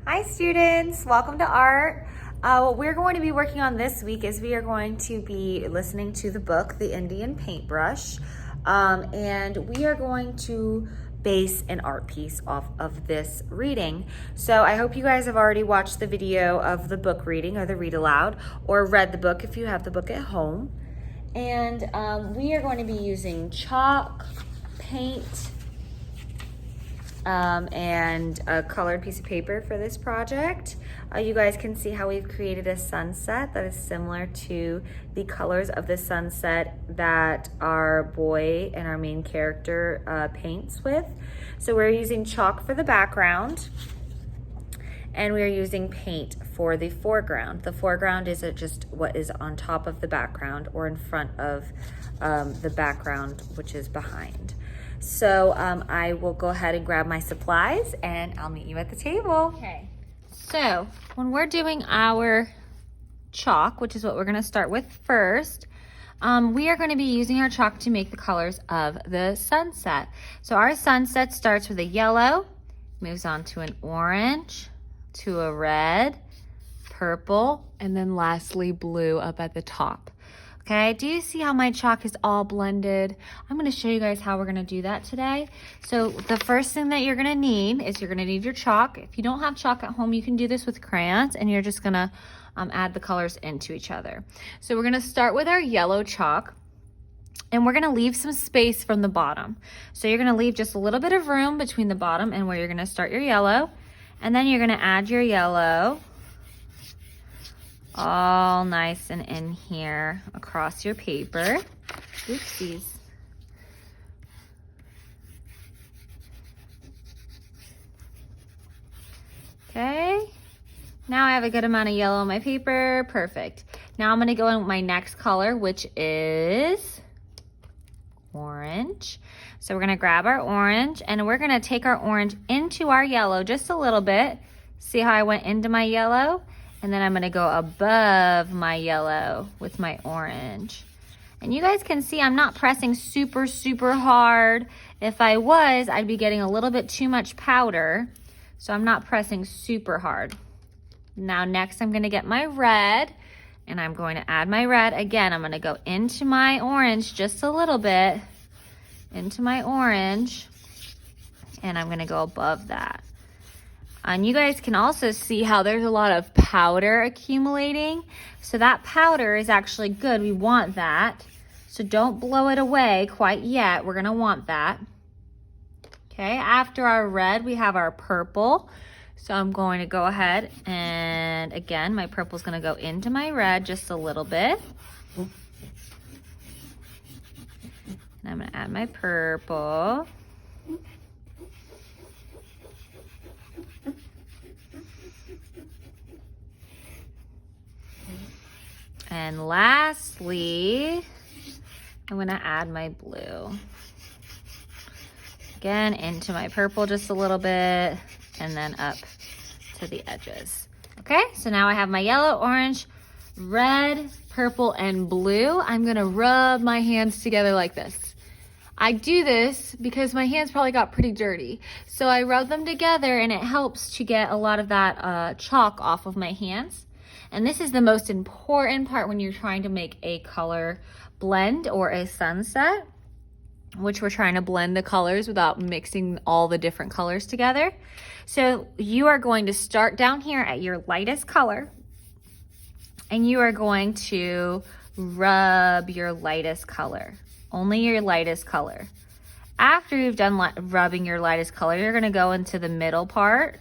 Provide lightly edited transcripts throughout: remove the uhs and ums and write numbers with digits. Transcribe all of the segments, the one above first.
Hi students, welcome to art. What we're going to be working on this week is we are going to be listening to the book, The Indian Paintbrush, and we are going to base an art piece off of this reading. So I hope you guys have already watched the video of the book reading or the read aloud, or read the book if you have the book at home. And we are going to be using chalk, paint, and a colored piece of paper for this project. You guys can see how we've created a sunset that is similar to the colors of the sunset that our boy and our main character paints with. So we're using chalk for the background, and we're using paint for the foreground. The foreground is just what is on top of the background or in front of the background, which is behind. So I will go ahead and grab my supplies and I'll meet you at the table. Okay, so when we're doing our chalk, which is what we're gonna start with first, we are gonna be using our chalk to make the colors of the sunset. So our sunset starts with a yellow, moves on to an orange, to a red, purple, and then lastly blue up at the top. Okay, do you see how my chalk is all blended? I'm gonna show you guys how we're gonna do that today. So the first thing that you're gonna need is you're gonna need your chalk. If you don't have chalk at home, you can do this with crayons, and you're just gonna add the colors into each other. So we're gonna start with our yellow chalk, and we're gonna leave some space from the bottom. So you're gonna leave just a little bit of room between the bottom and where you're gonna start your yellow, and then you're gonna add your yellow all nice and in here across your paper. Oopsies. Okay, now I have a good amount of yellow on my paper. Perfect. Now I'm gonna go in with my next color, which is orange. So we're gonna grab our orange and we're gonna take our orange into our yellow just a little bit. See how I went into my yellow? And then I'm gonna go above my yellow with my orange. And you guys can see I'm not pressing super, super hard. If I was, I'd be getting a little bit too much powder. So I'm not pressing super hard. Now next I'm gonna get my red, and I'm going to add my red. Again, I'm gonna go into my orange just a little bit, into my orange, and I'm gonna go above that. And you guys can also see how there's a lot of powder accumulating. So that powder is actually good. We want that. So don't blow it away quite yet. We're gonna want that. Okay, after our red, we have our purple. So I'm going to go ahead and again, my purple is gonna go into my red just a little bit. And I'm gonna add my purple. And lastly, I'm gonna add my blue. Again, into my purple just a little bit, and then up to the edges. Okay, so now I have my yellow, orange, red, purple, and blue. I'm gonna rub my hands together like this. I do this because my hands probably got pretty dirty. So I rub them together and it helps to get a lot of that chalk off of my hands. And this is the most important part when you're trying to make a color blend or a sunset, which we're trying to blend the colors without mixing all the different colors together. So you are going to start down here at your lightest color, and you are going to rub your lightest color, only your lightest color. After you've done rubbing your lightest color, you're gonna go into the middle part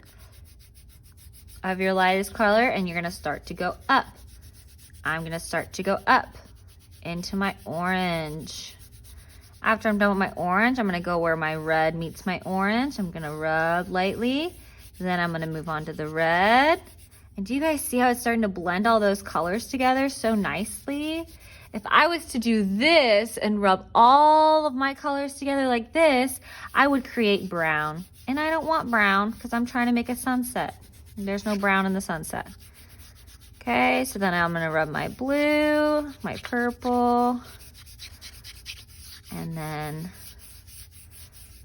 of your lightest color, and you're gonna start to go up. I'm gonna start to go up into my orange. After I'm done with my orange, I'm gonna go where my red meets my orange. I'm gonna rub lightly. Then I'm gonna move on to the red. And do you guys see how it's starting to blend all those colors together so nicely? If I was to do this and rub all of my colors together like this, I would create brown. And I don't want brown because I'm trying to make a sunset. There's no brown in the sunset. Okay, so then I'm gonna rub my blue, my purple, and then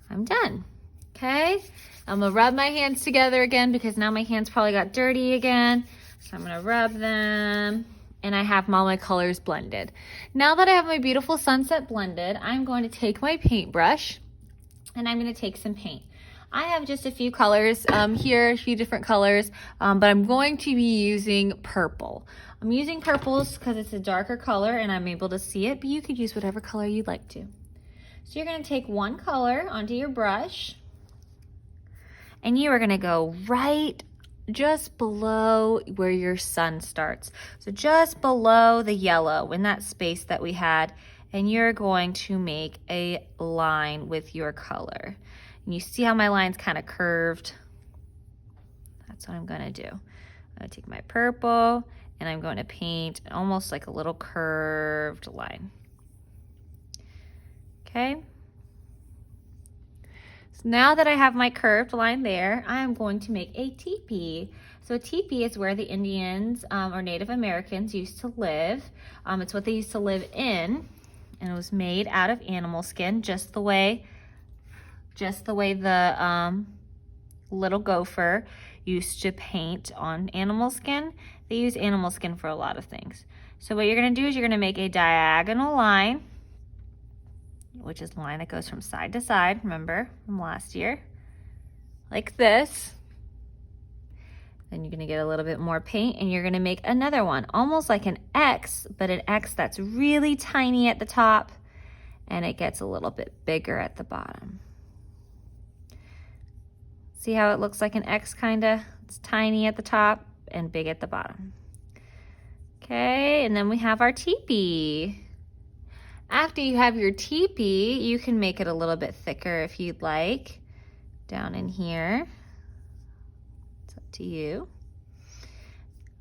I'm done. Okay, I'm gonna rub my hands together again because now my hands probably got dirty again. So I'm gonna rub them, and I have all my colors blended. Now that I have my beautiful sunset blended, I'm going to take my paintbrush and I'm gonna take some paint. I have just a few colors here, a few different colors, but I'm going to be using purple. I'm using purples because it's a darker color and I'm able to see it, but you could use whatever color you'd like to. So you're gonna take one color onto your brush and you are gonna go right just below where your sun starts. So just below the yellow in that space that we had, and you're going to make a line with your color. And you see how my line's kind of curved? That's what I'm gonna do. I'm gonna take my purple and I'm going to paint almost like a little curved line. Okay. So now that I have my curved line there, I am going to make a teepee. So a teepee is where the Indians or Native Americans used to live. It's what they used to live in, and it was made out of animal skin, just the way the little gopher used to paint on animal skin. They use animal skin for a lot of things. So what you're gonna do is you're gonna make a diagonal line, which is the line that goes from side to side, remember, from last year, like this. Then you're gonna get a little bit more paint and you're gonna make another one, almost like an X, but an X that's really tiny at the top and it gets a little bit bigger at the bottom. See how it looks like an X kinda? It's tiny at the top and big at the bottom. Okay, and then we have our teepee. After you have your teepee, you can make it a little bit thicker if you'd like, down in here. It's up to you.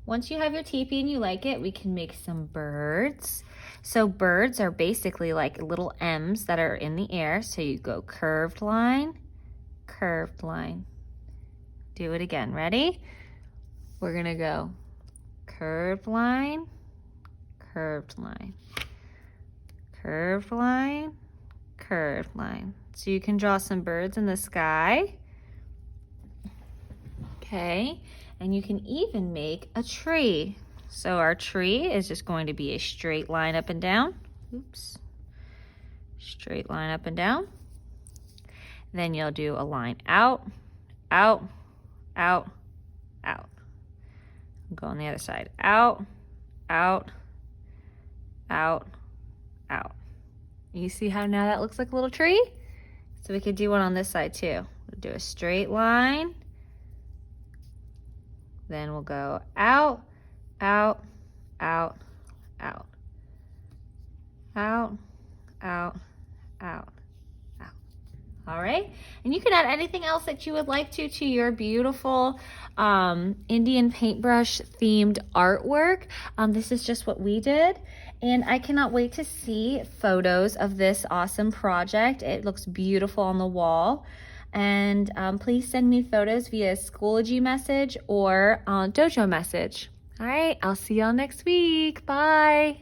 Once you have your teepee and you like it, we can make some birds. So birds are basically like little M's that are in the air. So you go curved line, curved line. Do it again, ready? We're gonna go curved line, curved line. Curved line, curved line. So you can draw some birds in the sky. Okay, and you can even make a tree. So our tree is just going to be a straight line up and down. Oops. Straight line up and down. Then you'll do a line out, out, out, out. Go on the other side. Out, out, out, out. You see how now that looks like a little tree? So we could do one on this side too. We'll do a straight line. Then we'll go out, out, out, out. Out, out, out, out. All right, and you can add anything else that you would like to your beautiful Indian paintbrush themed artwork. This is just what we did. And I cannot wait to see photos of this awesome project. It looks beautiful on the wall. And please send me photos via Schoology message or Dojo message. All right, I'll see y'all next week. Bye.